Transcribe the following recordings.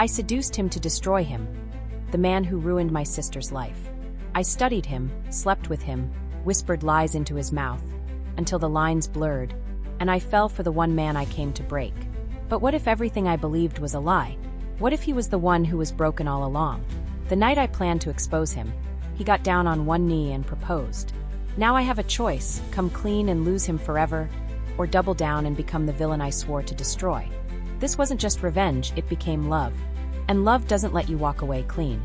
I seduced him to destroy him, the man who ruined my sister's life. I studied him, slept with him, whispered lies into his mouth, until the lines blurred, and I fell for the one man I came to break. But what if everything I believed was a lie? What if he was the one who was broken all along? The night I planned to expose him, he got down on one knee and proposed. Now I have a choice: come clean and lose him forever, or double down and become the villain I swore to destroy. This wasn't just revenge, it became love. And love doesn't let you walk away clean.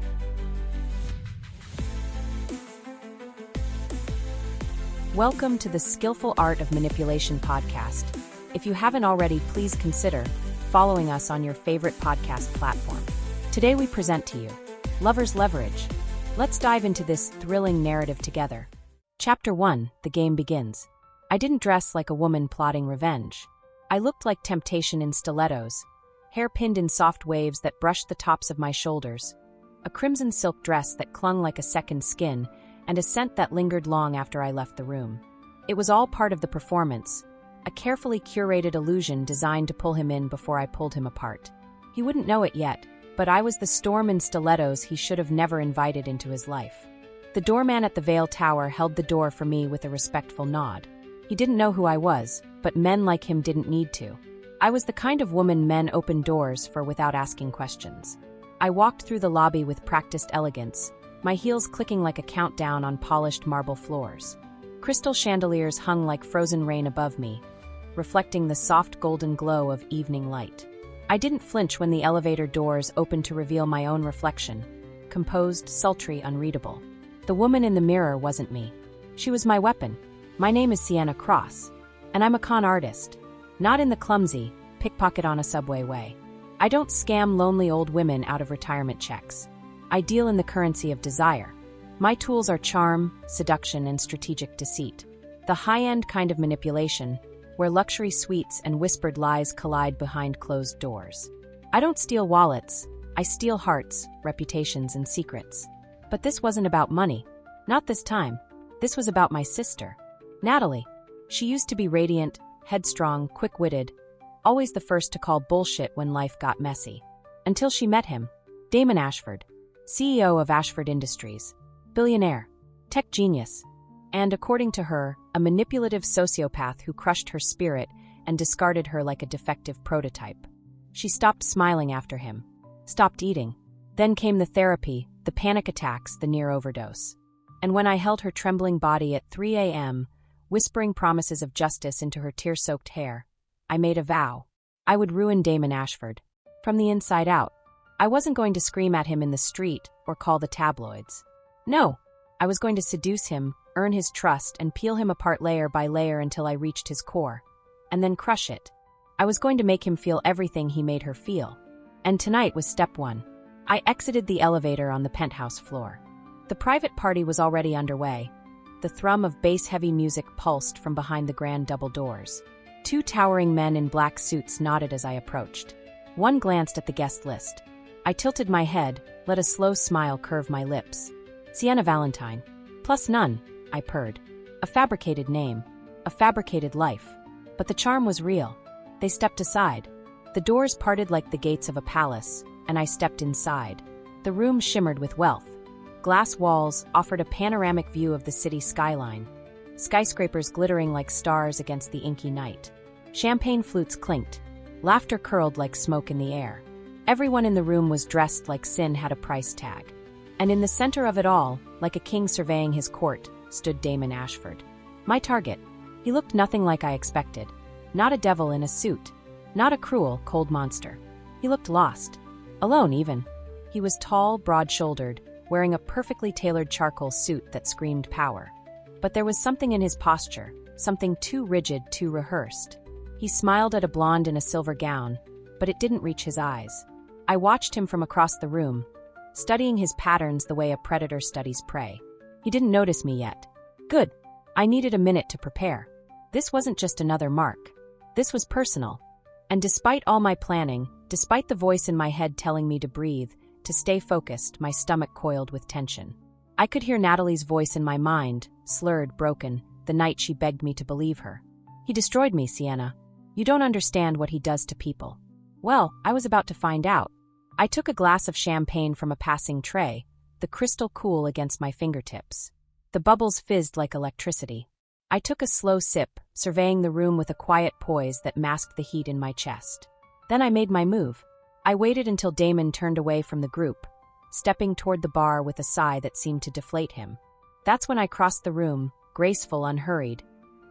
Welcome to the Skillful Art of Manipulation podcast. If you haven't already, please consider following us on your favorite podcast platform. Today we present to you Lover's Leverage. Let's dive into this thrilling narrative together. Chapter 1, The Game Begins. I didn't dress like a woman plotting revenge. I looked like temptation in stilettos, hair pinned in soft waves that brushed the tops of my shoulders, a crimson silk dress that clung like a second skin, and a scent that lingered long after I left the room. It was all part of the performance, a carefully curated illusion designed to pull him in before I pulled him apart. He wouldn't know it yet, but I was the storm in stilettos he should have never invited into his life. The doorman at the Vale Tower held the door for me with a respectful nod. He didn't know who I was, but men like him didn't need to. I was the kind of woman men open doors for without asking questions. I walked through the lobby with practiced elegance, my heels clicking like a countdown on polished marble floors. Crystal chandeliers hung like frozen rain above me, reflecting the soft golden glow of evening light. I didn't flinch when the elevator doors opened to reveal my own reflection, composed, sultry, unreadable. The woman in the mirror wasn't me. She was my weapon. My name is Sienna Cross, and I'm a con artist. Not in the clumsy, pickpocket on a subway way. I don't scam lonely old women out of retirement checks. I deal in the currency of desire. My tools are charm, seduction, and strategic deceit. The high-end kind of manipulation, where luxury suites and whispered lies collide behind closed doors. I don't steal wallets. I steal hearts, reputations, and secrets. But this wasn't about money. Not this time. This was about my sister, Natalie. She used to be radiant, headstrong, quick-witted, always the first to call bullshit when life got messy. Until she met him, Damon Ashford, CEO of Ashford Industries, billionaire, tech genius, and, according to her, a manipulative sociopath who crushed her spirit and discarded her like a defective prototype. She stopped smiling after him, stopped eating. Then came the therapy, the panic attacks, the near overdose. And when I held her trembling body at 3 a.m., whispering promises of justice into her tear-soaked hair, I made a vow. I would ruin Damon Ashford, from the inside out. I wasn't going to scream at him in the street or call the tabloids. No, I was going to seduce him, earn his trust, and peel him apart layer by layer until I reached his core, and then crush it. I was going to make him feel everything he made her feel. And tonight was step 1. I exited the elevator on the penthouse floor. The private party was already underway. The thrum of bass-heavy music pulsed from behind the grand double doors. 2 towering men in black suits nodded as I approached. One glanced at the guest list. I tilted my head, let a slow smile curve my lips. Sienna Valentine. Plus none, I purred. A fabricated name. A fabricated life. But the charm was real. They stepped aside. The doors parted like the gates of a palace, and I stepped inside. The room shimmered with wealth. Glass walls offered a panoramic view of the city skyline, skyscrapers glittering like stars against the inky night. Champagne flutes clinked. Laughter curled like smoke in the air. Everyone in the room was dressed like sin had a price tag. And in the center of it all, like a king surveying his court, stood Damon Ashford. My target. He looked nothing like I expected. Not a devil in a suit. Not a cruel, cold monster. He looked lost. Alone, even. He was tall, broad-shouldered, wearing a perfectly tailored charcoal suit that screamed power. But there was something in his posture, something too rigid, too rehearsed. He smiled at a blonde in a silver gown, but it didn't reach his eyes. I watched him from across the room, studying his patterns the way a predator studies prey. He didn't notice me yet. Good. I needed a minute to prepare. This wasn't just another mark. This was personal. And despite all my planning, despite the voice in my head telling me to breathe, to stay focused, my stomach coiled with tension. I could hear Natalie's voice in my mind, slurred, broken, the night she begged me to believe her. He destroyed me, Sienna. You don't understand what he does to people. Well, I was about to find out. I took a glass of champagne from a passing tray, the crystal cool against my fingertips. The bubbles fizzed like electricity. I took a slow sip, surveying the room with a quiet poise that masked the heat in my chest. Then I made my move. I waited until Damon turned away from the group, stepping toward the bar with a sigh that seemed to deflate him. That's when I crossed the room, graceful, unhurried,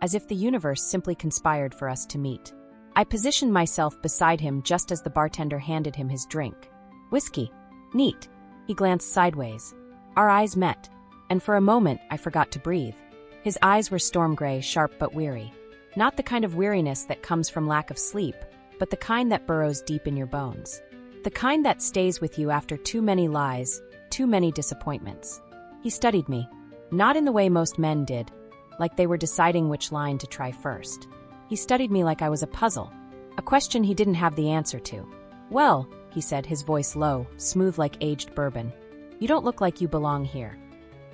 as if the universe simply conspired for us to meet. I positioned myself beside him just as the bartender handed him his drink. Whiskey. Neat. He glanced sideways. Our eyes met, and for a moment I forgot to breathe. His eyes were storm gray, sharp but weary. Not the kind of weariness that comes from lack of sleep, but the kind that burrows deep in your bones. The kind that stays with you after too many lies, too many disappointments. He studied me, not in the way most men did, like they were deciding which line to try first. He studied me like I was a puzzle, a question he didn't have the answer to. "Well," he said, his voice low, smooth like aged bourbon, "you don't look like you belong here."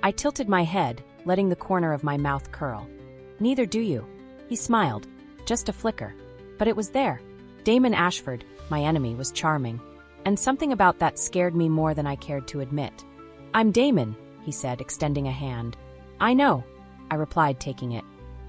I tilted my head, letting the corner of my mouth curl. "Neither do you." He smiled, just a flicker. But it was there. Damon Ashford, my enemy, was charming. And something about that scared me more than I cared to admit. "I'm Damon," he said, extending a hand. "I know," I replied, taking it.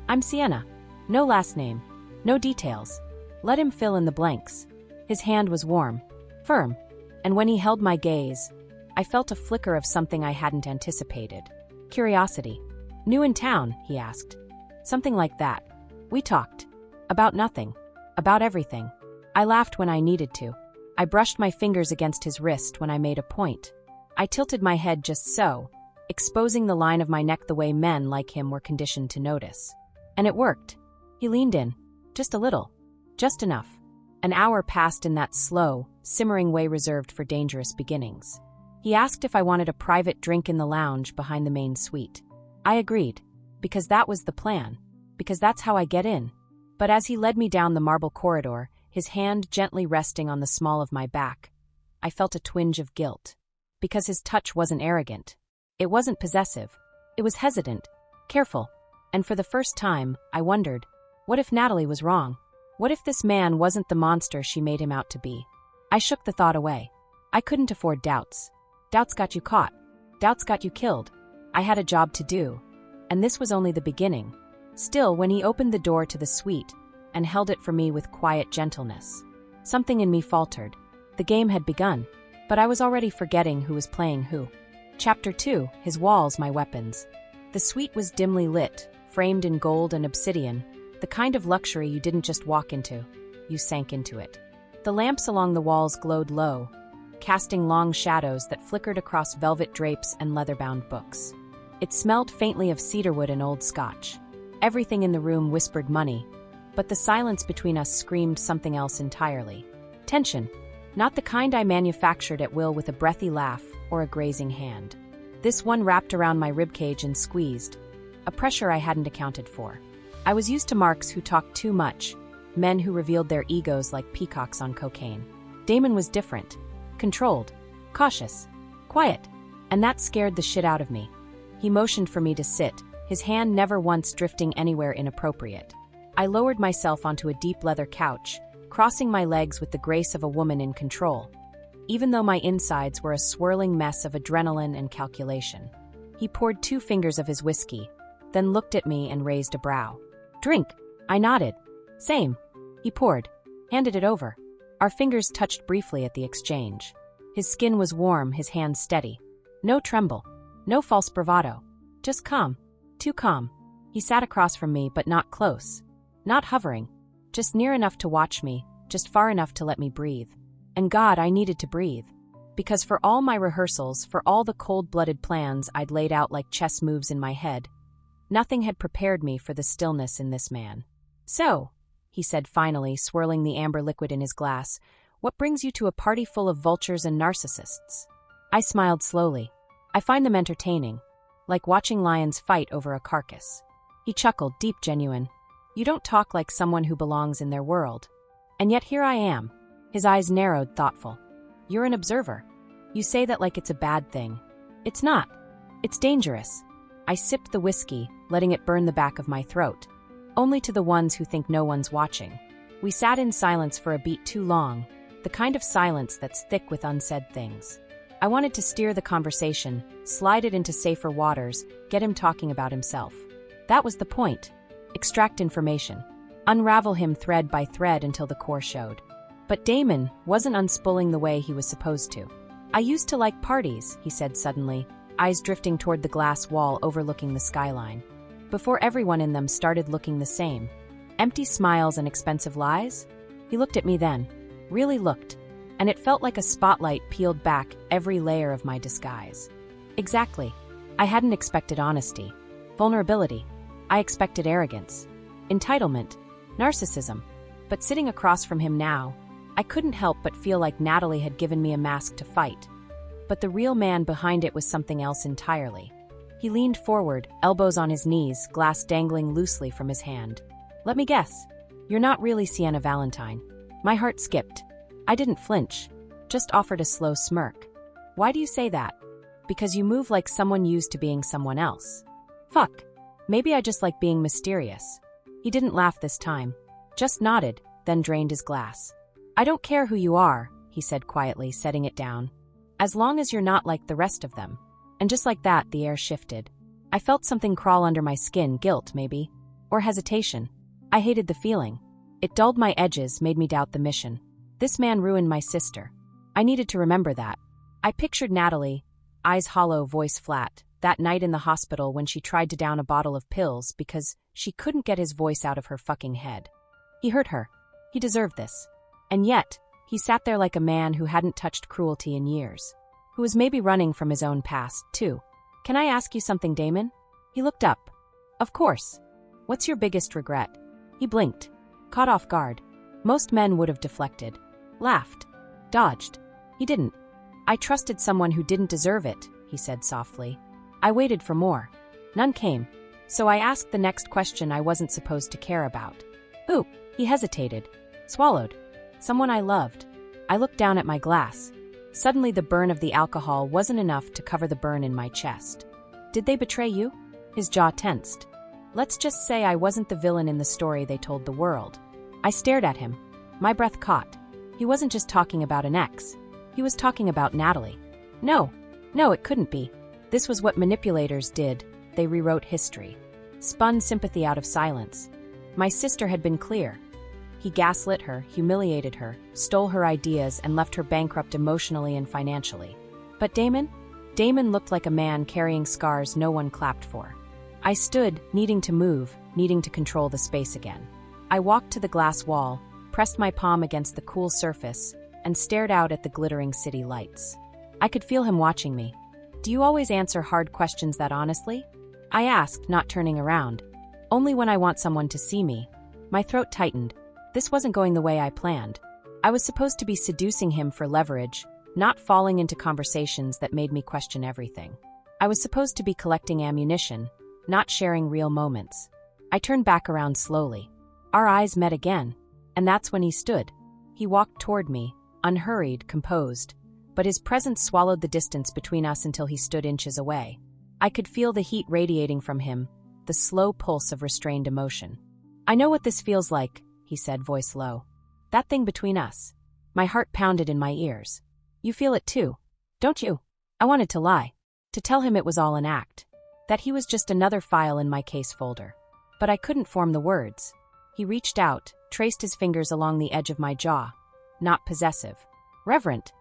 "I'm Sienna. No last name. No details. Let him fill in the blanks." His hand was warm, firm, and when he held my gaze, I felt a flicker of something I hadn't anticipated. Curiosity. "New in town?" he asked. Something like that. We talked. About nothing. About everything. I laughed when I needed to. I brushed my fingers against his wrist when I made a point. I tilted my head just so, exposing the line of my neck the way men like him were conditioned to notice. And it worked. He leaned in. Just a little. Just enough. An hour passed in that slow, simmering way reserved for dangerous beginnings. He asked if I wanted a private drink in the lounge behind the main suite. I agreed. Because that was the plan. Because that's how I get in. But as he led me down the marble corridor, his hand gently resting on the small of my back, I felt a twinge of guilt. Because his touch wasn't arrogant. It wasn't possessive. It was hesitant, careful. And for the first time, I wondered, what if Natalie was wrong? What if this man wasn't the monster she made him out to be? I shook the thought away. I couldn't afford doubts. Doubts got you caught. Doubts got you killed. I had a job to do. And this was only the beginning. Still, when he opened the door to the suite and held it for me with quiet gentleness, something in me faltered. The game had begun, but I was already forgetting who was playing who. Chapter 2, His Walls, My Weapons. The suite was dimly lit, framed in gold and obsidian, the kind of luxury you didn't just walk into, you sank into it. The lamps along the walls glowed low, casting long shadows that flickered across velvet drapes and leather-bound books. It smelled faintly of cedarwood and old scotch. Everything in the room whispered money, but the silence between us screamed something else entirely. Tension, not the kind I manufactured at will with a breathy laugh or a grazing hand. This one wrapped around my ribcage and squeezed, a pressure I hadn't accounted for. I was used to marks who talked too much, men who revealed their egos like peacocks on cocaine. Damon was different, controlled, cautious, quiet, and that scared the shit out of me. He motioned for me to sit, his hand never once drifting anywhere inappropriate. I lowered myself onto a deep leather couch, crossing my legs with the grace of a woman in control, even though my insides were a swirling mess of adrenaline and calculation. He poured 2 fingers of his whiskey, then looked at me and raised a brow. "Drink." I nodded. "Same." He poured, handed it over. Our fingers touched briefly at the exchange. His skin was warm, his hands steady. No tremble, no false bravado. Just calm. Too calm. He sat across from me, but not close. Not hovering. Just near enough to watch me, just far enough to let me breathe. And God, I needed to breathe. Because for all my rehearsals, for all the cold-blooded plans I'd laid out like chess moves in my head, nothing had prepared me for the stillness in this man. "So," he said finally, swirling the amber liquid in his glass, "what brings you to a party full of vultures and narcissists?" I smiled slowly. "I find them entertaining, like watching lions fight over a carcass." He chuckled, deep, genuine. "You don't talk like someone who belongs in their world. And yet here I am." His eyes narrowed, thoughtful. "You're an observer. You say that like it's a bad thing. It's not. It's dangerous." I sipped the whiskey, letting it burn the back of my throat. Only to the ones who think no one's watching. We sat in silence for a beat too long, The kind of silence that's thick with unsaid things. I wanted to steer the conversation, slide it into safer waters, get him talking about himself. That was the point. Extract information. Unravel him thread by thread until the core showed. But Damon wasn't unspooling the way he was supposed to. I used to like parties, he said suddenly, eyes drifting toward the glass wall overlooking the skyline. Before everyone in them started looking the same. Empty smiles and expensive lies? He looked at me then. Really looked. And it felt like a spotlight peeled back every layer of my disguise. Exactly. I hadn't expected honesty. Vulnerability. I expected arrogance. Entitlement. Narcissism. But sitting across from him now, I couldn't help but feel like Natalie had given me a mask to fight. But the real man behind it was something else entirely. He leaned forward, elbows on his knees, glass dangling loosely from his hand. Let me guess. You're not really Sienna Valentine. My heart skipped. I didn't flinch, just offered a slow smirk. Why do you say that? Because you move like someone used to being someone else. Fuck. Maybe I just like being mysterious. He didn't laugh this time, just nodded, then drained his glass. I don't care who you are, he said quietly, setting it down. As long as you're not like the rest of them. And just like that, the air shifted. I felt something crawl under my skin, guilt maybe, or hesitation. I hated the feeling. It dulled my edges, made me doubt the mission. This man ruined my sister. I needed to remember that. I pictured Natalie, eyes hollow, voice flat, that night in the hospital when she tried to down a bottle of pills because she couldn't get his voice out of her fucking head. He hurt her. He deserved this. And yet, he sat there like a man who hadn't touched cruelty in years. Who was maybe running from his own past, too. Can I ask you something, Damon? He looked up. Of course. What's your biggest regret? He blinked. Caught off guard. Most men would have deflected. Laughed. Dodged. He didn't. I trusted someone who didn't deserve it, he said softly. I waited for more. None came. So I asked the next question I wasn't supposed to care about. Who? He hesitated. Swallowed. Someone I loved. I looked down at my glass. Suddenly the burn of the alcohol wasn't enough to cover the burn in my chest. Did they betray you? His jaw tensed. Let's just say I wasn't the villain in the story they told the world. I stared at him. My breath caught. He wasn't just talking about an ex. He was talking about Natalie. No, it couldn't be. This was what manipulators did. They rewrote history. Spun sympathy out of silence. My sister had been clear. He gaslit her, humiliated her, stole her ideas, and left her bankrupt emotionally and financially. But Damon? Damon looked like a man carrying scars no one clapped for. I stood, needing to move, needing to control the space again. I walked to the glass wall, pressed my palm against the cool surface, and stared out at the glittering city lights. I could feel him watching me. Do you always answer hard questions that honestly? I asked, not turning around. Only when I want someone to see me. My throat tightened. This wasn't going the way I planned. I was supposed to be seducing him for leverage, not falling into conversations that made me question everything. I was supposed to be collecting ammunition, not sharing real moments. I turned back around slowly. Our eyes met again, and that's when he stood. He walked toward me, unhurried, composed, but his presence swallowed the distance between us until he stood inches away. I could feel the heat radiating from him, the slow pulse of restrained emotion. I know what this feels like, he said, voice low. That thing between us. My heart pounded in my ears. You feel it too, don't you? I wanted to lie, to tell him it was all an act, that he was just another file in my case folder. But I couldn't form the words. He reached out, traced his fingers along the edge of my jaw. Not possessive. Reverent.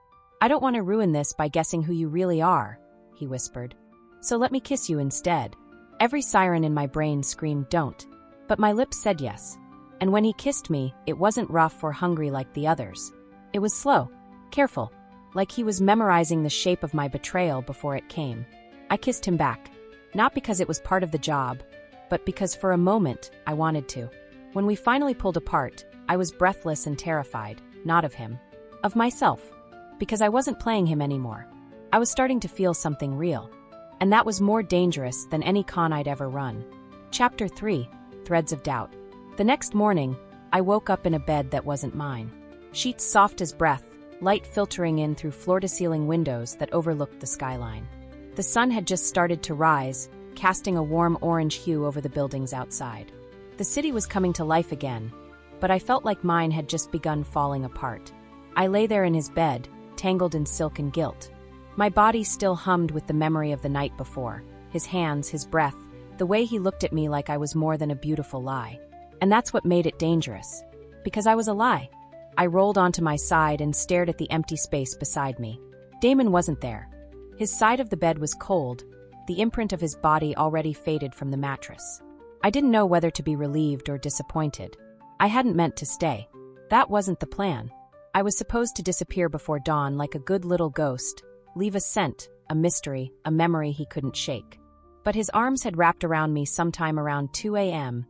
I don't want to ruin this by guessing who you really are, he whispered. So let me kiss you instead. Every siren in my brain screamed don't. But my lips said yes. And when he kissed me, it wasn't rough or hungry like the others. It was slow, careful, like he was memorizing the shape of my betrayal before it came. I kissed him back. Not because it was part of the job, but because for a moment, I wanted to. When we finally pulled apart, I was breathless and terrified, not of him, of myself, because I wasn't playing him anymore. I was starting to feel something real, and that was more dangerous than any con I'd ever run. Chapter 3, Threads of Doubt. The next morning, I woke up in a bed that wasn't mine. Sheets soft as breath, light filtering in through floor-to-ceiling windows that overlooked the skyline. The sun had just started to rise, casting a warm orange hue over the buildings outside. The city was coming to life again, but I felt like mine had just begun falling apart. I lay there in his bed, tangled in silk and guilt. My body still hummed with the memory of the night before, his hands, his breath, the way he looked at me like I was more than a beautiful lie. And that's what made it dangerous. Because I was a lie. I rolled onto my side and stared at the empty space beside me. Damon wasn't there. His side of the bed was cold, the imprint of his body already faded from the mattress. I didn't know whether to be relieved or disappointed. I hadn't meant to stay. That wasn't the plan. I was supposed to disappear before dawn like a good little ghost, leave a scent, a mystery, a memory he couldn't shake. But his arms had wrapped around me sometime around 2 a.m.,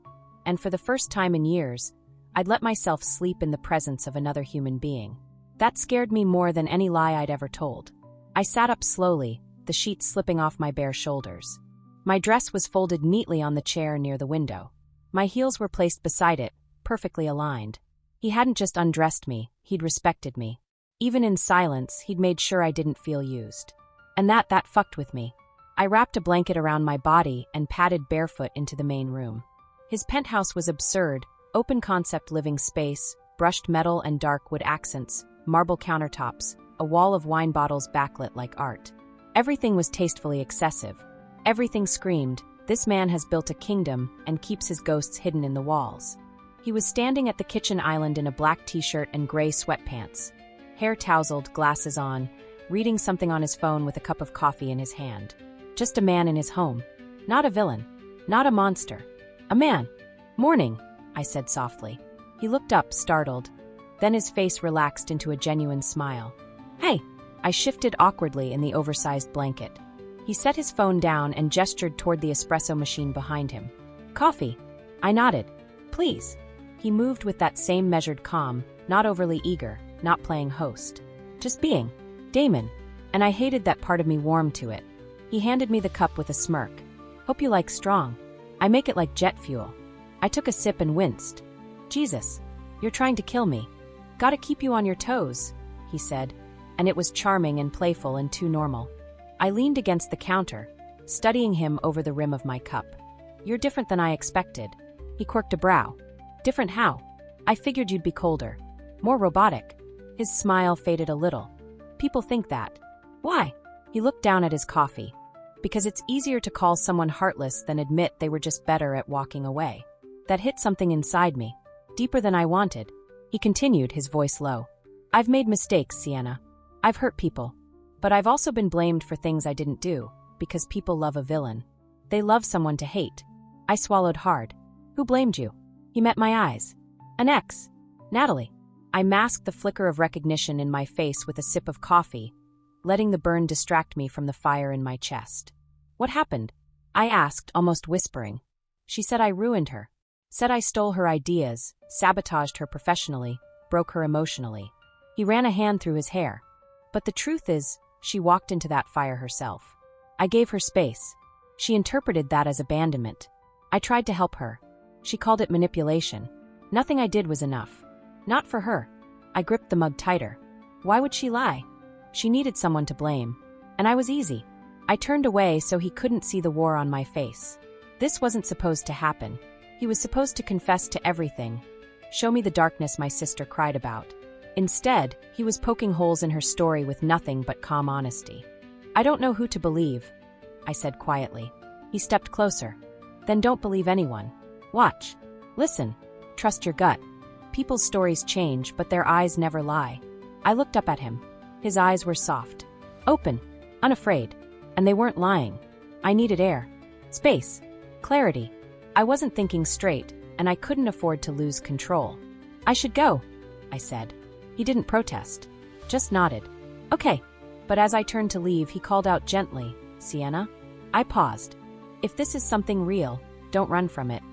and for the first time in years, I'd let myself sleep in the presence of another human being. That scared me more than any lie I'd ever told. I sat up slowly, the sheets slipping off my bare shoulders. My dress was folded neatly on the chair near the window. My heels were placed beside it, perfectly aligned. He hadn't just undressed me, he'd respected me. Even in silence, he'd made sure I didn't feel used. And that fucked with me. I wrapped a blanket around my body and padded barefoot into the main room. His penthouse was absurd, open-concept living space, brushed metal and dark wood accents, marble countertops, a wall of wine bottles backlit like art. Everything was tastefully excessive. Everything screamed, this man has built a kingdom and keeps his ghosts hidden in the walls. He was standing at the kitchen island in a black t-shirt and gray sweatpants, hair tousled, glasses on, reading something on his phone with a cup of coffee in his hand. Just a man in his home. Not a villain. Not a monster. A man. Morning, I said softly. He looked up, startled. Then his face relaxed into a genuine smile. Hey! I shifted awkwardly in the oversized blanket. He set his phone down and gestured toward the espresso machine behind him. Coffee. I nodded. Please. He moved with that same measured calm, not overly eager, not playing host. Just being. Damon. And I hated that part of me warmed to it. He handed me the cup with a smirk. Hope you like strong. I make it like jet fuel. I took a sip and winced. Jesus. You're trying to kill me. Gotta keep you on your toes, he said, and it was charming and playful and too normal. I leaned against the counter, studying him over the rim of my cup. You're different than I expected. He quirked a brow. Different how? I figured you'd be colder. More robotic. His smile faded a little. People think that. Why? He looked down at his coffee. Because it's easier to call someone heartless than admit they were just better at walking away. That hit something inside me. Deeper than I wanted. He continued, his voice low. I've made mistakes, Sienna. I've hurt people. But I've also been blamed for things I didn't do, because people love a villain. They love someone to hate. I swallowed hard. Who blamed you? He met my eyes. An ex. Natalie. I masked the flicker of recognition in my face with a sip of coffee, letting the burn distract me from the fire in my chest. What happened? I asked, almost whispering. She said I ruined her. Said I stole her ideas, sabotaged her professionally, broke her emotionally. He ran a hand through his hair. But the truth is, she walked into that fire herself. I gave her space. She interpreted that as abandonment. I tried to help her. She called it manipulation. Nothing I did was enough. Not for her. I gripped the mug tighter. Why would she lie? She needed someone to blame. And I was easy. I turned away so he couldn't see the war on my face. This wasn't supposed to happen. He was supposed to confess to everything. Show me the darkness my sister cried about. Instead, he was poking holes in her story with nothing but calm honesty. I don't know who to believe, I said quietly. He stepped closer. Then don't believe anyone. Watch. Listen. Trust your gut. People's stories change, but their eyes never lie. I looked up at him. His eyes were soft. Open. Unafraid. And they weren't lying. I needed air. Space. Clarity. I wasn't thinking straight, and I couldn't afford to lose control. I should go, I said. He didn't protest. Just nodded. Okay. But as I turned to leave, he called out gently, Sienna? I paused. If this is something real, don't run from it.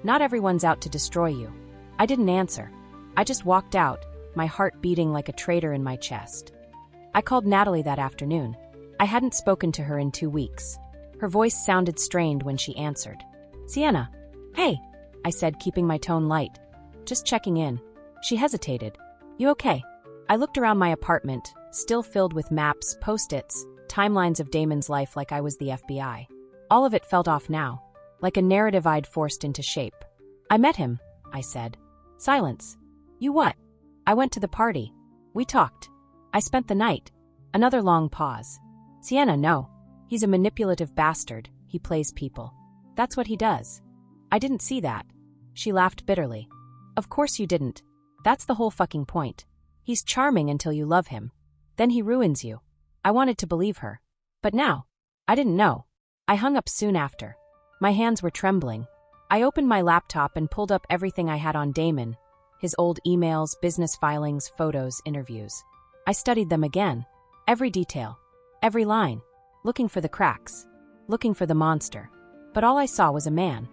Not everyone's out to destroy you. I didn't answer. I just walked out, my heart beating like a traitor in my chest. I called Natalie that afternoon. I hadn't spoken to her in 2 weeks. Her voice sounded strained when she answered. Sienna. Hey, I said, keeping my tone light. Just checking in. She hesitated. You okay? I looked around my apartment, still filled with maps, post-its, timelines of Damon's life like I was the FBI. All of it felt off now, like a narrative I'd forced into shape. I met him, I said. Silence. You what? I went to the party. We talked. I spent the night. Another long pause. Sienna, no. He's a manipulative bastard. He plays people. That's what he does. I didn't see that. She laughed bitterly. Of course you didn't. That's the whole fucking point. He's charming until you love him. Then he ruins you. I wanted to believe her. But now, I didn't know. I hung up soon after. My hands were trembling. I opened my laptop and pulled up everything I had on Damon. His old emails, business filings, photos, interviews. I studied them again. Every detail. Every line. Looking for the cracks. Looking for the monster. But all I saw was a man.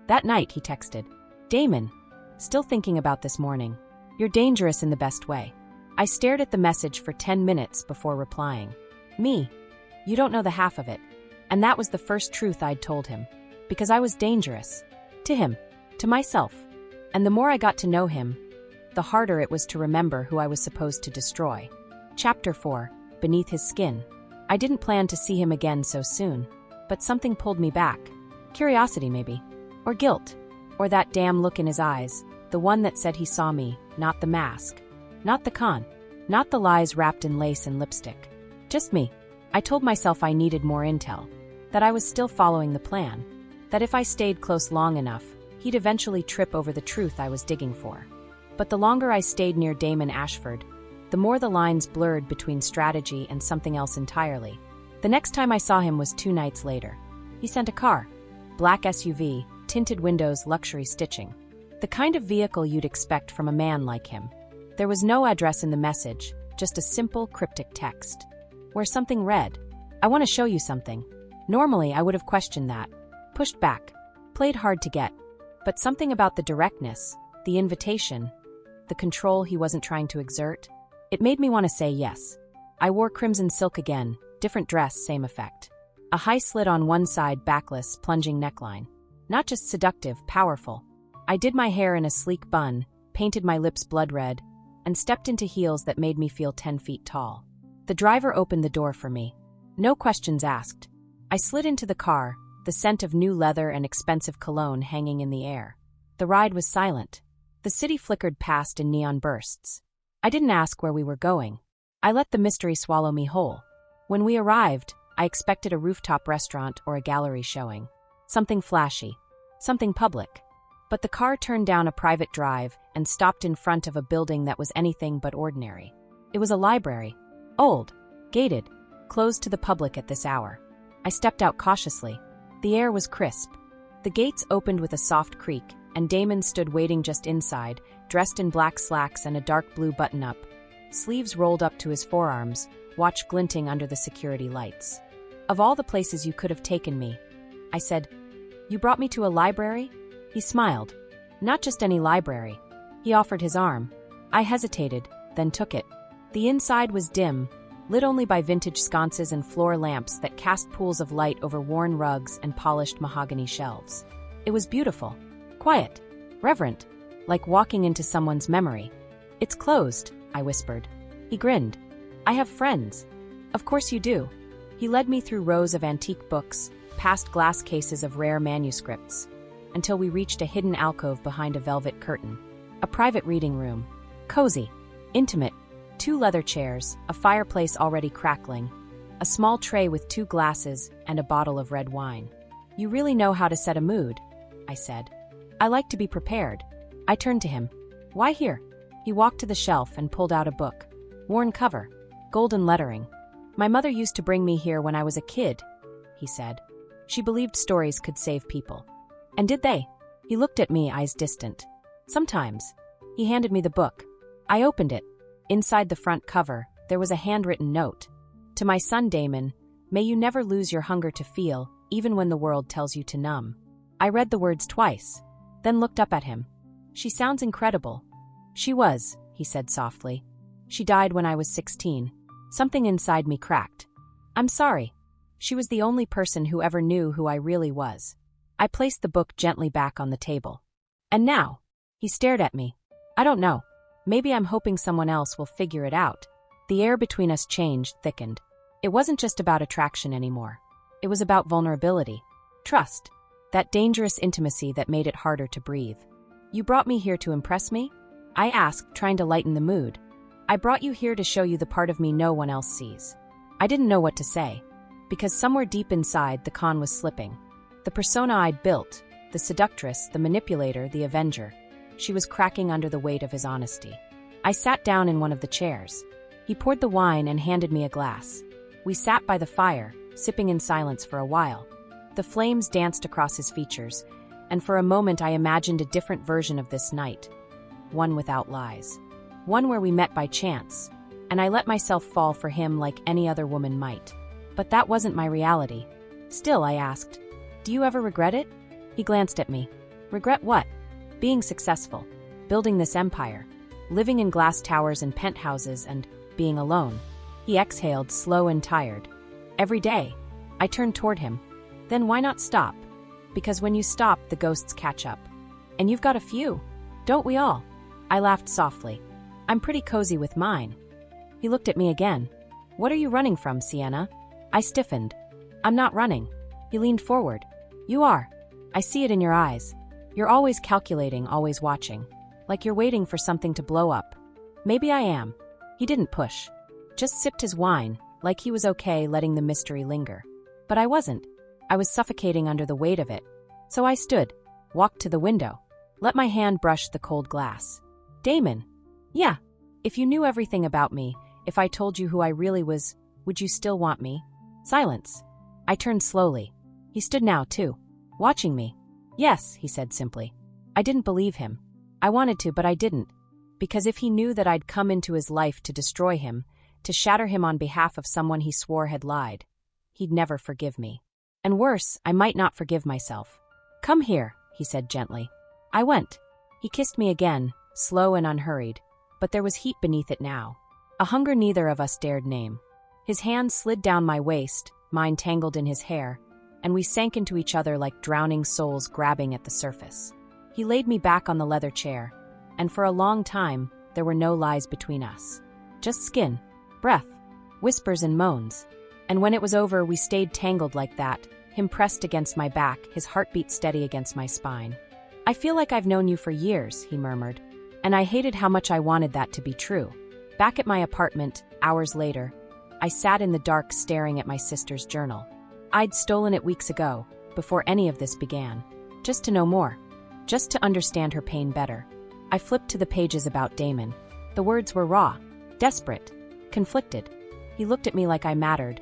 That night, he texted. Damon. Still thinking about this morning. You're dangerous in the best way. I stared at the message for 10 minutes before replying. Me. You don't know the half of it. And that was the first truth I'd told him. Because I was dangerous. To him. To myself. And the more I got to know him, the harder it was to remember who I was supposed to destroy. Chapter 4. Beneath his skin. I didn't plan to see him again so soon. But something pulled me back. Curiosity, maybe. Or guilt. Or that damn look in his eyes. The one that said he saw me, not the mask. Not the con. Not the lies wrapped in lace and lipstick. Just me. I told myself I needed more intel. That I was still following the plan. That if I stayed close long enough, he'd eventually trip over the truth I was digging for. But the longer I stayed near Damon Ashford, the more the lines blurred between strategy and something else entirely. The next time I saw him was 2 nights later. He sent a car. Black SUV, tinted windows, luxury stitching. The kind of vehicle you'd expect from a man like him. There was no address in the message, just a simple, cryptic text. Where something read, I want to show you something. Normally, I would have questioned that. Pushed back. Played hard to get. But something about the directness, the invitation, the control he wasn't trying to exert, it made me want to say yes. I wore crimson silk again, different dress, same effect. A high slit on one side, backless, plunging neckline. Not just seductive, powerful. I did my hair in a sleek bun, painted my lips blood red, and stepped into heels that made me feel 10 feet tall. The driver opened the door for me. No questions asked. I slid into the car, the scent of new leather and expensive cologne hanging in the air. The ride was silent. The city flickered past in neon bursts. I didn't ask where we were going. I let the mystery swallow me whole. When we arrived, I expected a rooftop restaurant or a gallery showing. Something flashy. Something public. But the car turned down a private drive and stopped in front of a building that was anything but ordinary. It was a library. Old. Gated. Closed to the public at this hour. I stepped out cautiously. The air was crisp. The gates opened with a soft creak, and Damon stood waiting just inside, dressed in black slacks and a dark blue button-up. Sleeves rolled up to his forearms, watch glinting under the security lights. Of all the places you could have taken me, I said, you brought me to a library? He smiled. Not just any library. He offered his arm. I hesitated, then took it. The inside was dim, lit only by vintage sconces and floor lamps that cast pools of light over worn rugs and polished mahogany shelves. It was beautiful. Quiet. Reverent. Like walking into someone's memory. It's closed, I whispered. He grinned. I have friends. Of course you do. He led me through rows of antique books, past glass cases of rare manuscripts, until we reached a hidden alcove behind a velvet curtain. A private reading room. Cozy. Intimate. 2 leather chairs, a fireplace already crackling, a small tray with 2 glasses and a bottle of red wine. You really know how to set a mood, I said. I like to be prepared. I turned to him. Why here? He walked to the shelf and pulled out a book. Worn cover. Golden lettering. My mother used to bring me here when I was a kid, he said. She believed stories could save people. And did they? He looked at me, eyes distant. Sometimes. He handed me the book. I opened it. Inside the front cover, there was a handwritten note. To my son Damon, may you never lose your hunger to feel, even when the world tells you to numb. I read the words twice, then looked up at him. She sounds incredible. She was, he said softly. She died when I was 16. Something inside me cracked. I'm sorry. She was the only person who ever knew who I really was. I placed the book gently back on the table. And now? He stared at me. I don't know. Maybe I'm hoping someone else will figure it out. The air between us changed, thickened. It wasn't just about attraction anymore. It was about vulnerability. Trust. That dangerous intimacy that made it harder to breathe. You brought me here to impress me? I asked, trying to lighten the mood. I brought you here to show you the part of me no one else sees. I didn't know what to say, because somewhere deep inside, the con was slipping. The persona I'd built, the seductress, the manipulator, the avenger, she was cracking under the weight of his honesty. I sat down in one of the chairs. He poured the wine and handed me a glass. We sat by the fire, sipping in silence for a while. The flames danced across his features, and for a moment I imagined a different version of this night. One without lies. One where we met by chance, and I let myself fall for him like any other woman might. But that wasn't my reality. Still, I asked, "Do you ever regret it?" He glanced at me. Regret what? Being successful, building this empire, living in glass towers and penthouses, and being alone. He exhaled, slow and tired. Every day. I turned toward him. Then why not stop? Because when you stop, the ghosts catch up. And you've got a few. Don't we all? I laughed softly. I'm pretty cozy with mine. He looked at me again. What are you running from, Sienna? I stiffened. I'm not running. He leaned forward. You are. I see it in your eyes. You're always calculating, always watching. Like you're waiting for something to blow up. Maybe I am. He didn't push. Just sipped his wine, like he was okay letting the mystery linger. But I wasn't. I was suffocating under the weight of it. So I stood, walked to the window, let my hand brush the cold glass. Damon. Yeah. If you knew everything about me, if I told you who I really was, would you still want me? Silence. I turned slowly. He stood now, too, watching me. Yes, he said simply. I didn't believe him. I wanted to, but I didn't. Because if he knew that I'd come into his life to destroy him, to shatter him on behalf of someone he swore had lied, he'd never forgive me. And worse, I might not forgive myself. Come here, he said gently. I went. He kissed me again, slow and unhurried, but there was heat beneath it now. A hunger neither of us dared name. His hand slid down my waist, mine tangled in his hair, and we sank into each other like drowning souls grabbing at the surface. He laid me back on the leather chair, and for a long time, there were no lies between us. Just skin, breath, whispers and moans. And when it was over, we stayed tangled like that, him pressed against my back, his heartbeat steady against my spine. I feel like I've known you for years, he murmured, and I hated how much I wanted that to be true. Back at my apartment, hours later, I sat in the dark staring at my sister's journal. I'd stolen it weeks ago, before any of this began, just to know more, just to understand her pain better. I flipped to the pages about Damon. The words were raw, desperate, conflicted. He looked at me like I mattered.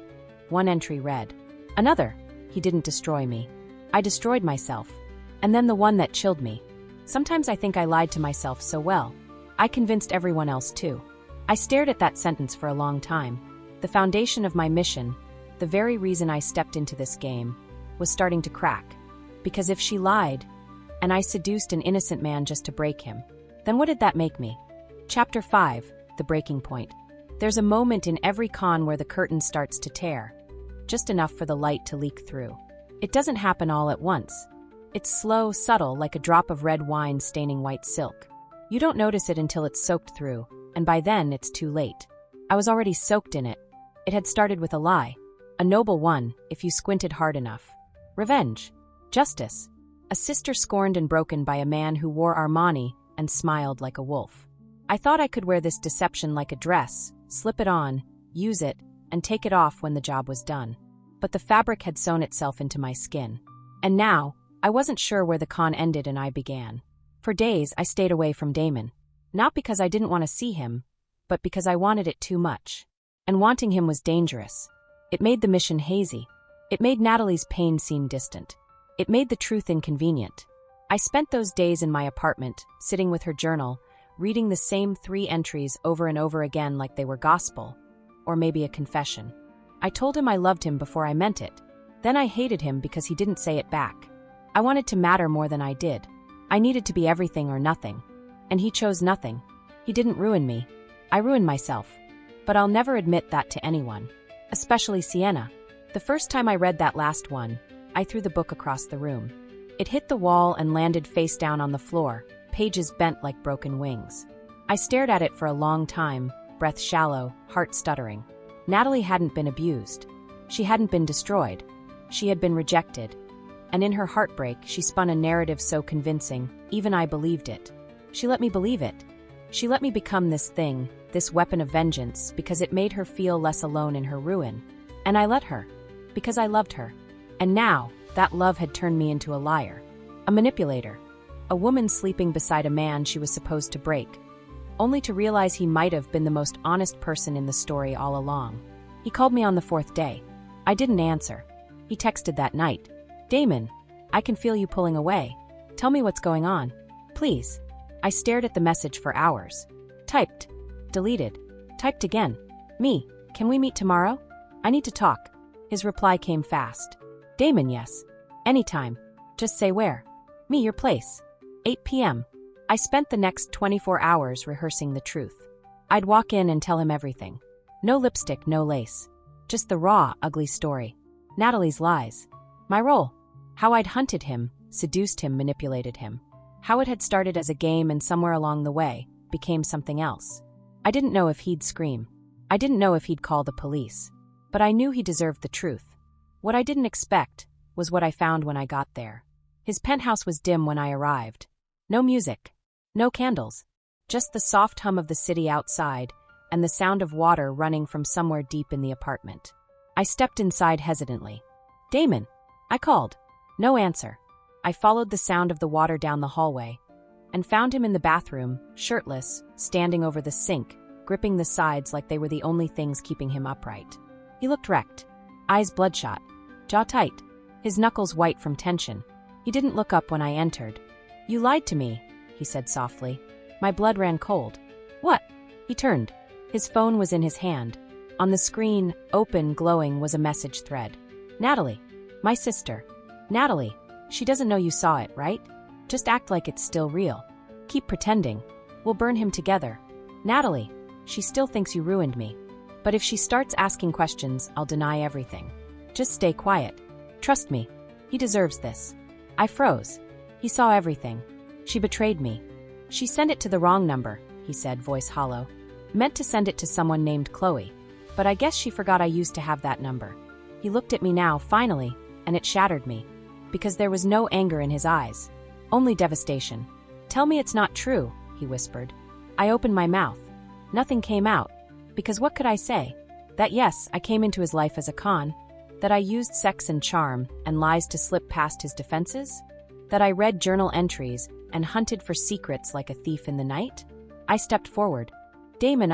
One entry read, "Another. He didn't destroy me. I destroyed myself." And then the one that chilled me. Sometimes I think I lied to myself so well. I convinced everyone else too. I stared at that sentence for a long time. The foundation of my mission, the very reason I stepped into this game, was starting to crack. Because if she lied, and I seduced an innocent man just to break him, then what did that make me? Chapter 5, The Breaking Point. There's a moment in every con where the curtain starts to tear, just enough for the light to leak through. It doesn't happen all at once. It's slow, subtle, like a drop of red wine staining white silk. You don't notice it until it's soaked through, and by then it's too late. I was already soaked in it. It had started with a lie. A noble one, if you squinted hard enough. Revenge. Justice. A sister scorned and broken by a man who wore Armani and smiled like a wolf. I thought I could wear this deception like a dress, slip it on, use it, and take it off when the job was done. But the fabric had sewn itself into my skin. And now, I wasn't sure where the con ended and I began. For days, I stayed away from Damon. Not because I didn't want to see him, but because I wanted it too much. And wanting him was dangerous. It made the mission hazy. It made Natalie's pain seem distant. It made the truth inconvenient. I spent those days in my apartment, sitting with her journal, reading the same 3 entries over and over again like they were gospel, or maybe a confession. I told him I loved him before I meant it. Then I hated him because he didn't say it back. I wanted to matter more than I did. I needed to be everything or nothing. And he chose nothing. He didn't ruin me. I ruined myself. But I'll never admit that to anyone. Especially Sienna. The first time I read that last one, I threw the book across the room. It hit the wall and landed face down on the floor, pages bent like broken wings. I stared at it for a long time, breath shallow, heart stuttering. Natalie hadn't been abused. She hadn't been destroyed. She had been rejected. And in her heartbreak, she spun a narrative so convincing, even I believed it. She let me believe it. She let me become this thing, this weapon of vengeance, because it made her feel less alone in her ruin. And I let her, because I loved her. And now, that love had turned me into a liar, a manipulator, a woman sleeping beside a man she was supposed to break, only to realize he might have been the most honest person in the story all along. He called me on the 4th day. I didn't answer. He texted that night. "Damon, I can feel you pulling away. Tell me what's going on. Please." I stared at the message for hours. Typed. Deleted. Typed again. "Me, can we meet tomorrow? I need to talk." His reply came fast. "Damon, yes. Anytime. Just say where." "Me, your place. 8 p.m. I spent the next 24 hours rehearsing the truth. I'd walk in and tell him everything. No lipstick, no lace. Just the raw, ugly story. Natalie's lies. My role. How I'd hunted him, seduced him, manipulated him. How it had started as a game and somewhere along the way became something else. I didn't know if he'd scream. I didn't know if he'd call the police. But I knew he deserved the truth. What I didn't expect was what I found when I got there. His penthouse was dim when I arrived. No music. No candles. Just the soft hum of the city outside and the sound of water running from somewhere deep in the apartment. I stepped inside hesitantly. "Damon," I called. No answer. I followed the sound of the water down the hallway and found him in the bathroom, shirtless, standing over the sink, gripping the sides like they were the only things keeping him upright. He looked wrecked, eyes bloodshot, jaw tight, his knuckles white from tension. He didn't look up when I entered. "You lied to me," he said softly. My blood ran cold. "What?" He turned. His phone was in his hand. On the screen, open, glowing, was a message thread. "Natalie. My sister. Natalie. She doesn't know you saw it, right? Just act like it's still real. Keep pretending. We'll burn him together. Natalie. She still thinks you ruined me. But if she starts asking questions, I'll deny everything. Just stay quiet. Trust me. He deserves this." I froze. He saw everything. "She betrayed me. She sent it to the wrong number," he said, voice hollow. "Meant to send it to someone named Chloe. But I guess she forgot I used to have that number." He looked at me now, finally, and it shattered me. Because there was no anger in his eyes. Only devastation. "Tell me it's not true," he whispered. I opened my mouth. Nothing came out. Because what could I say? That yes, I came into his life as a con. That I used sex and charm and lies to slip past his defenses? That I read journal entries and hunted for secrets like a thief in the night? I stepped forward. "Damon,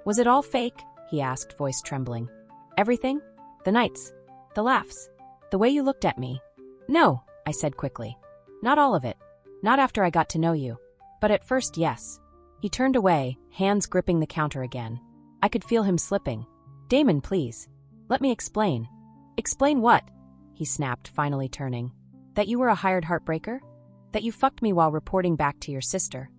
Was it all fake?" he asked, voice trembling. "Everything? The nights? The laughs? The way you looked at me?" "No," I said quickly. "Not all of it. Not after I got to know you. But at first, yes." He turned away, hands gripping the counter again. I could feel him slipping. "Damon, please. Let me explain." "Explain what?" he snapped, finally turning. "That you were a hired heartbreaker? That you fucked me while reporting back to your sister?"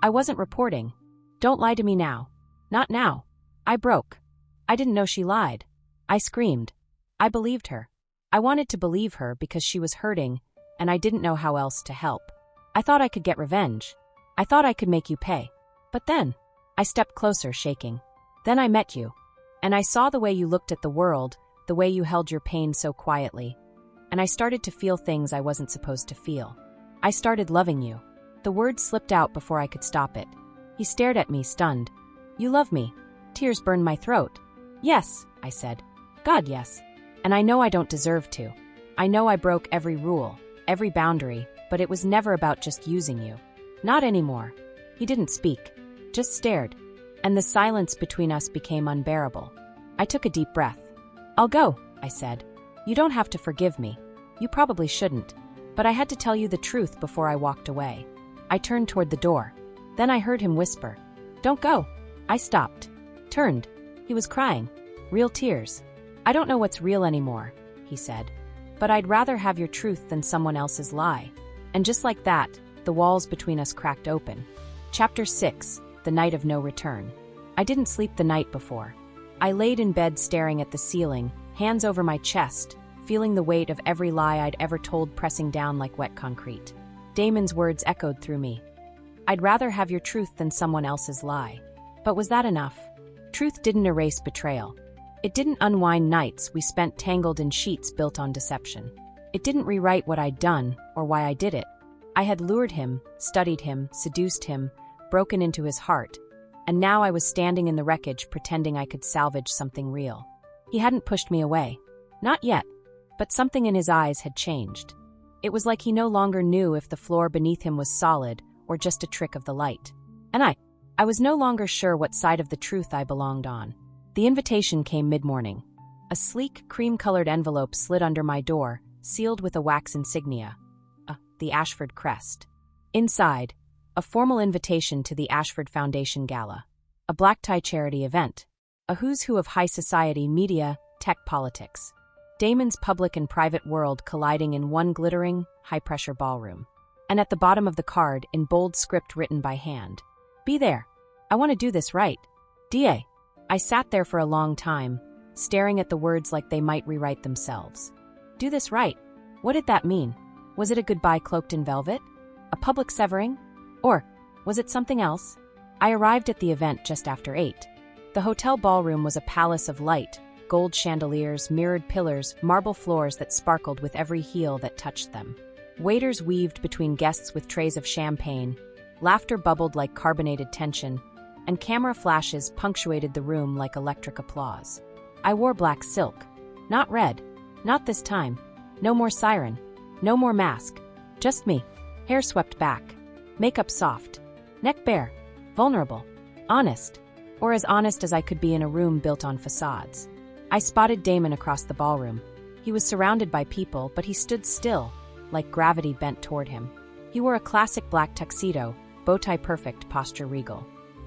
"I wasn't reporting. Don't lie to me now." "Not now." I broke. I didn't know she lied. I screamed. I believed her. I wanted to believe her because she was hurting, and I didn't know how else to help. I thought I could get revenge. I thought I could make you pay. But then, I stepped closer, shaking. Then I met you. And I saw the way you looked at the world, the way you held your pain so quietly. And I started to feel things I wasn't supposed to feel. I started loving you. The words slipped out before I could stop it. He stared at me, stunned. "You love me." Tears burned my throat. "Yes," I said. "God, yes. And I know I don't deserve to. I know I broke every rule, every boundary, but it was never about just using you. Not anymore." He didn't speak, just stared. And the silence between us became unbearable. I took a deep breath. "I'll go," I said. "You don't have to forgive me. You probably shouldn't. But I had to tell you the truth before I walked away." I turned toward the door. Then I heard him whisper, "Don't go." I stopped. Turned. He was crying. Real tears. "I don't know what's real anymore," he said. "But I'd rather have your truth than someone else's lie." And just like that, the walls between us cracked open. Chapter 6, The Night of No Return. I didn't sleep the night before. I laid in bed staring at the ceiling, hands over my chest, feeling the weight of every lie I'd ever told pressing down like wet concrete. Damon's words echoed through me. "I'd rather have your truth than someone else's lie." But was that enough? Truth didn't erase betrayal. It didn't unwind nights we spent tangled in sheets built on deception. It didn't rewrite what I'd done or why I did it. I had lured him, studied him, seduced him, broken into his heart, and now I was standing in the wreckage pretending I could salvage something real. He hadn't pushed me away. Not yet, but something in his eyes had changed. It was like he no longer knew if the floor beneath him was solid or just a trick of the light. And I was no longer sure what side of the truth I belonged on. The invitation came mid-morning. A sleek, cream-colored envelope slid under my door, sealed with a wax insignia. The Ashford crest. Inside, a formal invitation to the Ashford Foundation Gala. A black-tie charity event. A who's who of high society, media, tech, politics. Damon's public and private world colliding in one glittering, high-pressure ballroom. And at the bottom of the card, in bold script written by hand, "Be there. I want to do this right. DA." I sat there for a long time, staring at the words like they might rewrite themselves. Do this right. What did that mean? Was it a goodbye cloaked in velvet? A public severing? Or was it something else? I arrived at the event just after 8. The hotel ballroom was a palace of light, gold chandeliers, mirrored pillars, marble floors that sparkled with every heel that touched them. Waiters weaved between guests with trays of champagne, laughter bubbled like carbonated tension, and camera flashes punctuated the room like electric applause. I wore black silk. Not red. Not this time. No more siren. No more mask. Just me. Hair swept back. Makeup soft. Neck bare. Vulnerable. Honest. Or as honest as I could be in a room built on facades. I spotted Damon across the ballroom. He was surrounded by people, but he stood still, like gravity bent toward him. He wore a classic black tuxedo, bow-tie perfect, posture regal.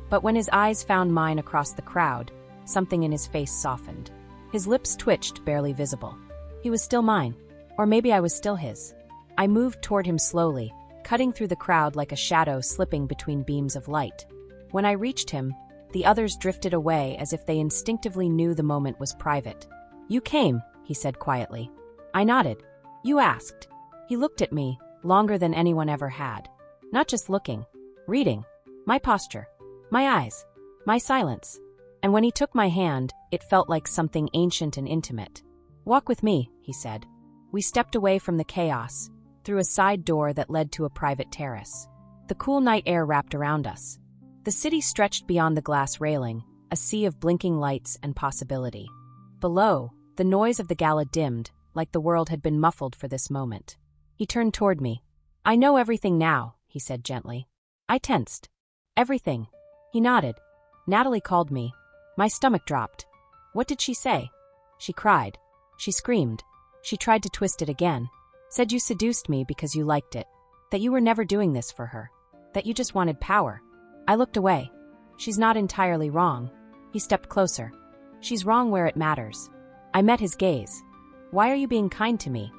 But when his eyes found mine across the crowd, something in his face softened. His lips twitched, barely visible. He was still mine. Or maybe I was still his. I moved toward him slowly, cutting through the crowd like a shadow slipping between beams of light. When I reached him, the others drifted away as if they instinctively knew the moment was private. "You came," he said quietly. I nodded. "You asked." He looked at me, longer than anyone ever had. Not just looking, reading. My posture. My eyes. My silence. And when he took my hand, it felt like something ancient and intimate. "Walk with me," he said. We stepped away from the chaos, through a side door that led to a private terrace. The cool night air wrapped around us. The city stretched beyond the glass railing, a sea of blinking lights and possibility. Below, the noise of the gala dimmed, like the world had been muffled for this moment. He turned toward me. "I know everything now," he said gently. I tensed. "Everything." He nodded. "Natalie called me." My stomach dropped. "What did she say?" "She cried. She screamed. She tried to twist it again. Said you seduced me because you liked it. That you were never doing this for her. That you just wanted power." I looked away. "She's not entirely wrong." He stepped closer. "She's wrong where it matters." I met his gaze. "Why are you being kind to me?"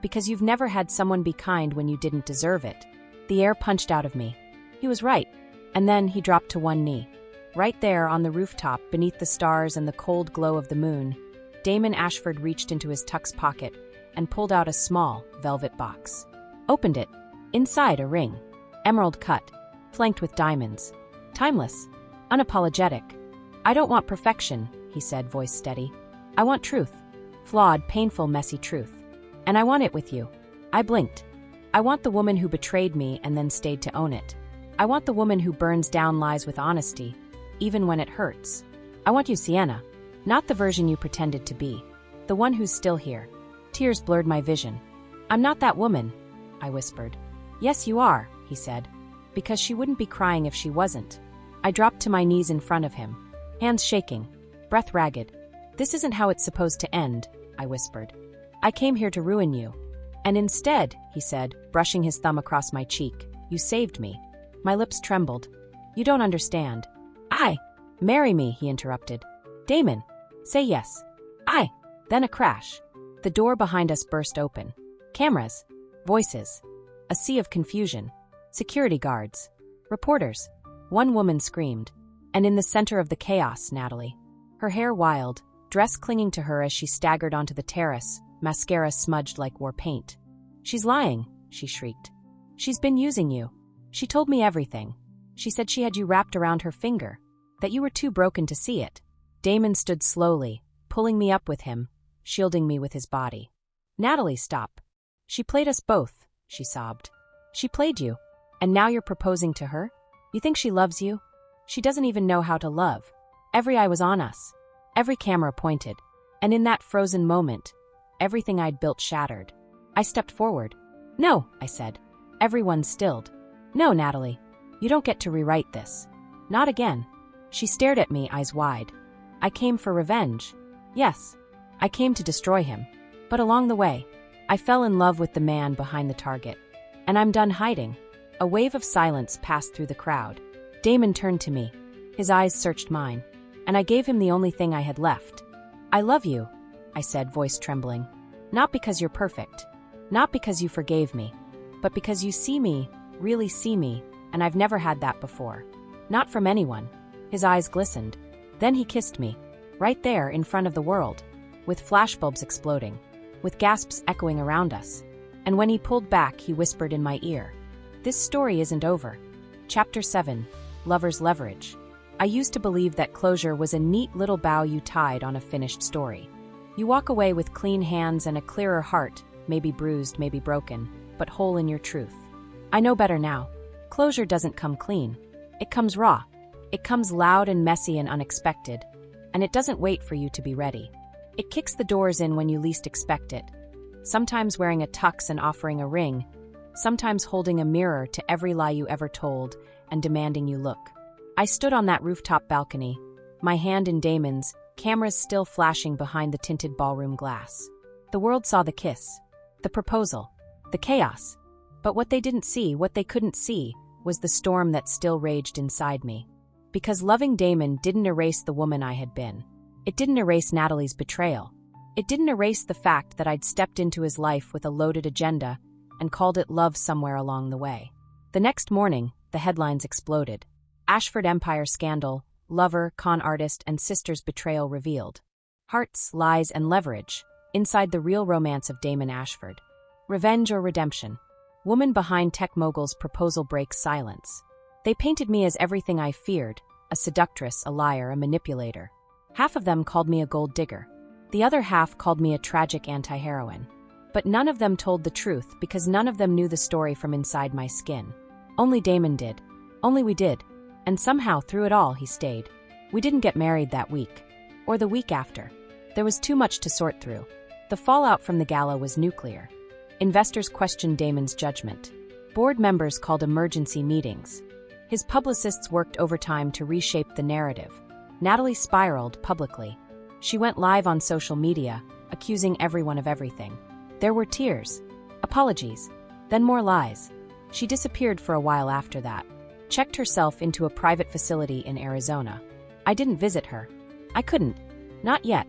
"Because you've never had someone be kind when you didn't deserve it." The air punched out of me. He was right. And then he dropped to one knee. Right there on the rooftop, beneath the stars and the cold glow of the moon, Damon Ashford reached into his tux pocket and pulled out a small, velvet box. Opened it. Inside, a ring. Emerald cut. Flanked with diamonds. Timeless. Unapologetic. "I don't want perfection," he said, voice steady. "I want truth. Flawed, painful, messy truth. And I want it with you." I blinked. "I want the woman who betrayed me and then stayed to own it. I want the woman who burns down lies with honesty, even when it hurts. I want you, Sienna. Not the version you pretended to be. The one who's still here." Tears blurred my vision. "I'm not that woman," I whispered. "Yes, you are," he said. "Because she wouldn't be crying if she wasn't." I dropped to my knees in front of him, hands shaking, breath ragged. "This isn't how it's supposed to end," I whispered. "I came here to ruin you." "And instead," he said, brushing his thumb across my cheek, "you saved me." My lips trembled. "You don't understand." "Marry me," he interrupted. "Damon, say yes." Then a crash. The door behind us burst open. Cameras. Voices. A sea of confusion. Security guards. Reporters. One woman screamed. And in the center of the chaos, Natalie. Her hair wild, dress clinging to her as she staggered onto the terrace, mascara smudged like war paint. "She's lying," she shrieked. "She's been using you. She told me everything. She said she had you wrapped around her finger. That you were too broken to see it." Damon stood slowly, pulling me up with him, shielding me with his body. "Natalie, stop. She played us both," she sobbed. "She played you, and now you're proposing to her? You think she loves you? She doesn't even know how to love. Every eye was on us. Every camera pointed. And in that frozen moment, everything I'd built shattered. I stepped forward. "No," I said. Everyone stilled. "No, Natalie. You don't get to rewrite this. Not again." She stared at me, eyes wide. "I came for revenge. Yes. I came to destroy him. But along the way, I fell in love with the man behind the target. And I'm done hiding." A wave of silence passed through the crowd. Damon turned to me. His eyes searched mine. And I gave him the only thing I had left. "I love you," I said, voice trembling. "Not because you're perfect. Not because you forgave me. But because you see me, really see me, and I've never had that before. Not from anyone." His eyes glistened. Then he kissed me. Right there, in front of the world. With flashbulbs exploding. With gasps echoing around us. And when he pulled back, he whispered in my ear, "This story isn't over." Chapter 7. Lover's Leverage. I used to believe that closure was a neat little bow you tied on a finished story. You walk away with clean hands and a clearer heart, maybe bruised, maybe broken, but whole in your truth. I know better now. Closure doesn't come clean. It comes raw. It comes loud and messy and unexpected. And it doesn't wait for you to be ready. It kicks the doors in when you least expect it. Sometimes wearing a tux and offering a ring. Sometimes holding a mirror to every lie you ever told and demanding you look. I stood on that rooftop balcony, my hand in Damon's, cameras still flashing behind the tinted ballroom glass. The world saw the kiss, the proposal, the chaos. But what they didn't see, what they couldn't see, was the storm that still raged inside me. Because loving Damon didn't erase the woman I had been. It didn't erase Natalie's betrayal. It didn't erase the fact that I'd stepped into his life with a loaded agenda and called it love somewhere along the way. The next morning, the headlines exploded. Ashford Empire scandal, lover, con artist, and sister's betrayal revealed. Hearts, lies, and leverage, inside the real romance of Damon Ashford. Revenge or redemption? Woman behind tech mogul's proposal breaks silence. They painted me as everything I feared, a seductress, a liar, a manipulator. Half of them called me a gold digger. The other half called me a tragic anti-heroine. But none of them told the truth because none of them knew the story from inside my skin. Only Damon did. Only we did. And somehow, through it all, he stayed. We didn't get married that week. Or the week after. There was too much to sort through. The fallout from the gala was nuclear. Investors questioned Damon's judgment. Board members called emergency meetings. His publicists worked overtime to reshape the narrative. Natalie spiraled publicly. She went live on social media, accusing everyone of everything. There were tears, apologies, then more lies. She disappeared for a while after that. Checked herself into a private facility in Arizona. I didn't visit her. I couldn't. Not yet.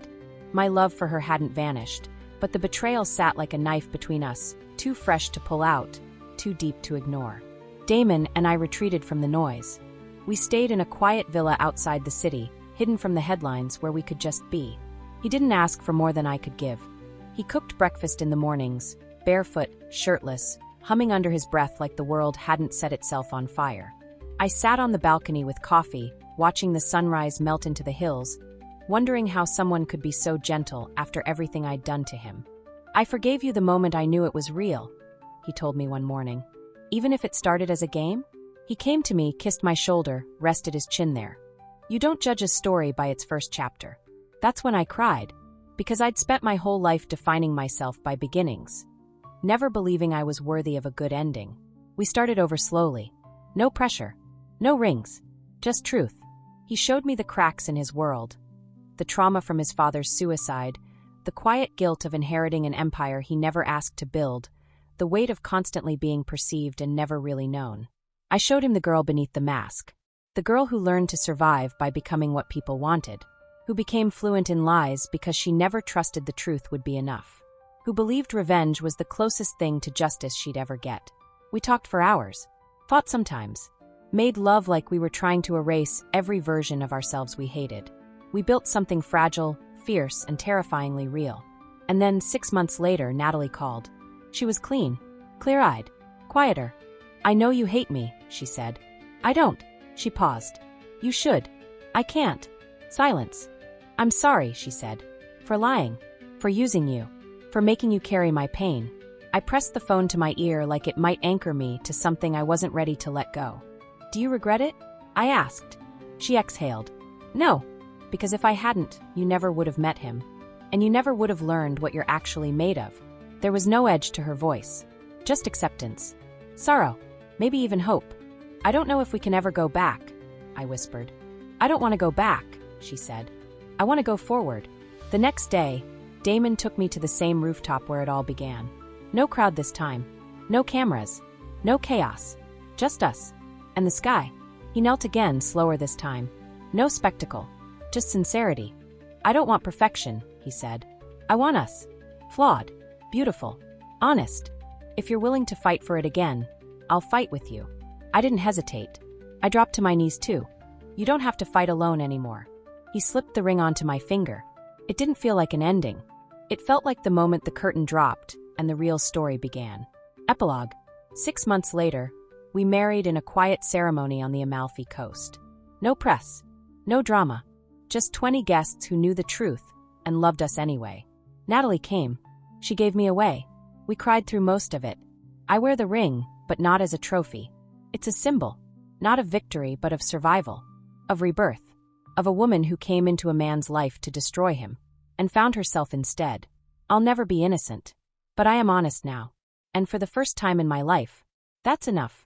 My love for her hadn't vanished, but the betrayal sat like a knife between us, too fresh to pull out, too deep to ignore. Damon and I retreated from the noise. We stayed in a quiet villa outside the city, hidden from the headlines where we could just be. He didn't ask for more than I could give. He cooked breakfast in the mornings, barefoot, shirtless, humming under his breath like the world hadn't set itself on fire. I sat on the balcony with coffee, watching the sunrise melt into the hills, wondering how someone could be so gentle after everything I'd done to him. "I forgave you the moment I knew it was real," he told me one morning. "Even if it started as a game?" He came to me, kissed my shoulder, rested his chin there. "You don't judge a story by its first chapter." That's when I cried, because I'd spent my whole life defining myself by beginnings, never believing I was worthy of a good ending. We started over slowly. No pressure. No rings. Just truth. He showed me the cracks in his world. The trauma from his father's suicide, the quiet guilt of inheriting an empire he never asked to build, the weight of constantly being perceived and never really known. I showed him the girl beneath the mask. The girl who learned to survive by becoming what people wanted. Who became fluent in lies because she never trusted the truth would be enough. Who believed revenge was the closest thing to justice she'd ever get. We talked for hours. Fought sometimes. Made love like we were trying to erase every version of ourselves we hated. We built something fragile, fierce, and terrifyingly real. And then 6 months later, Natalie called. She was clean, clear-eyed, quieter. "I know you hate me," she said. "I don't." She paused. "You should." "I can't." Silence. "I'm sorry," she said. "For lying. For using you. For making you carry my pain." I pressed the phone to my ear like it might anchor me to something I wasn't ready to let go. "Do you regret it?" I asked. She exhaled. No, because if I hadn't, you never would have met him. And you never would have learned what you're actually made of. There was no edge to her voice. Just acceptance. Sorrow. Maybe even hope. I don't know if we can ever go back, I whispered. I don't want to go back, she said. I want to go forward. The next day, Damon took me to the same rooftop where it all began. No crowd this time. No cameras. No chaos. Just us. And the sky. He knelt again, slower this time. No spectacle. Just sincerity. I don't want perfection, he said. I want us. Flawed. Beautiful. Honest. If you're willing to fight for it again, I'll fight with you. I didn't hesitate. I dropped to my knees too. You don't have to fight alone anymore. He slipped the ring onto my finger. It didn't feel like an ending. It felt like the moment the curtain dropped and the real story began. Epilogue. 6 months later, we married in a quiet ceremony on the Amalfi Coast. No press. No drama. Just 20 guests who knew the truth and loved us anyway. Natalie came. She gave me away. We cried through most of it. I wear the ring, but not as a trophy. It's a symbol, not of victory but of survival, of rebirth, of a woman who came into a man's life to destroy him, and found herself instead. I'll never be innocent, but I am honest now. And for the first time in my life, that's enough.